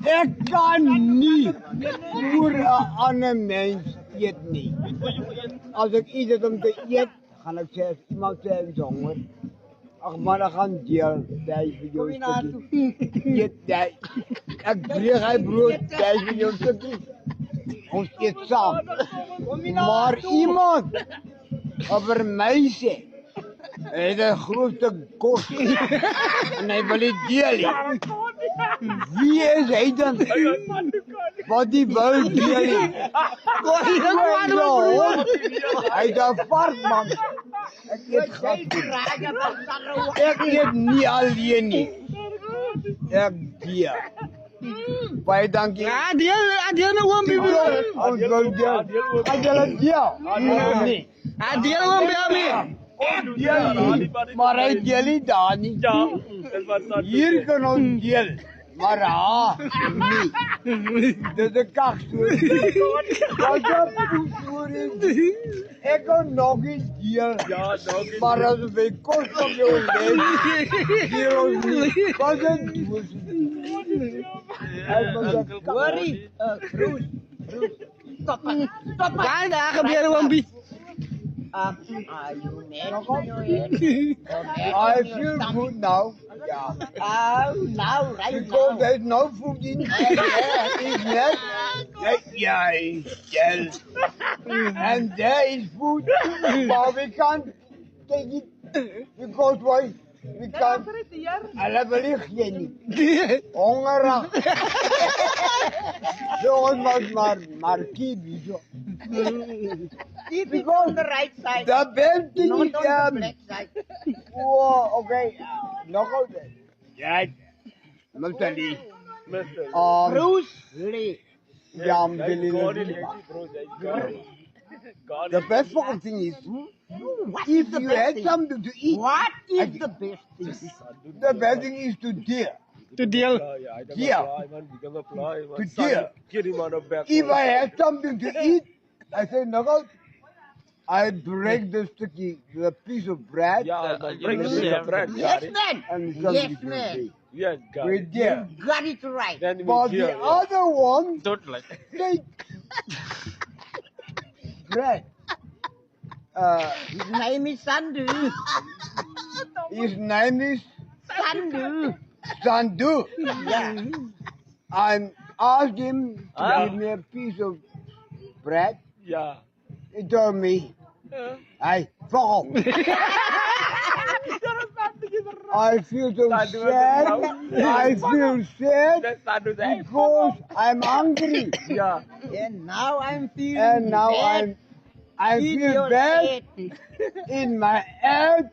Ik kan niet voor een ander mens eten niet. Als ik iets heb om te eten, ga ik zeggen, iemand zegt honger. Ach man, dan gaan deel, bij voor jou stukje. Eet jij. Ik breek hij brood, bij voor jou stukje. Ons eet samen. Maar iemand over mij zegt, hij heeft een grote kost en hij wil het delen. Wie is hij dan? Wat die wil delen? Hij is een varkman. Ik eet niet alleen niet. Ik deel. Baie dankie. Adil na wambi bro. Ons wil deel. Adil het deel. Nee. Adil na wambi ami. Maar hij deel niet daar niet. Hier kan ons deel. Maar nee. Dat is de kachtoer. Wat je voor is. Ik kan nog eens deel. Maar als het bij kost op je leven. Deel ons niet. Wat is het? Worry, Bruce. Stop. Kan dah kebiar wambi. Are you married? I feel good now. Yeah. Now, right Because now. there's no food in there. Is net. Yeah, yes. And there is food, but we can't take it because why? We can't. Alle belichtje niet. Hongerig. Zoals maar kiwi zo. Keep it on the right side, Dat bent je not niet. on the black side. Oh, oké. Nog altijd. Ja. Mr. Lee. Bruce Lee. Ja, the best fucking thing is, What if is the you best had thing? something to eat, What is the best thing? the best thing is to deal. Tu deal. To deal. If I had something to eat, I say, no, I break the piece of bread. Yes, man. And Yes, man. With deal. Got it right. But the other one, Don't like. they bread. His name is Sandu. His name is Sandu. Sandu. Yeah. I asked him to give me a piece of bread. He told me, I fuck off. I feel so sad. I feel sad because I'm hungry. And now I'm feeling And now bad I in feel your bad head. in my head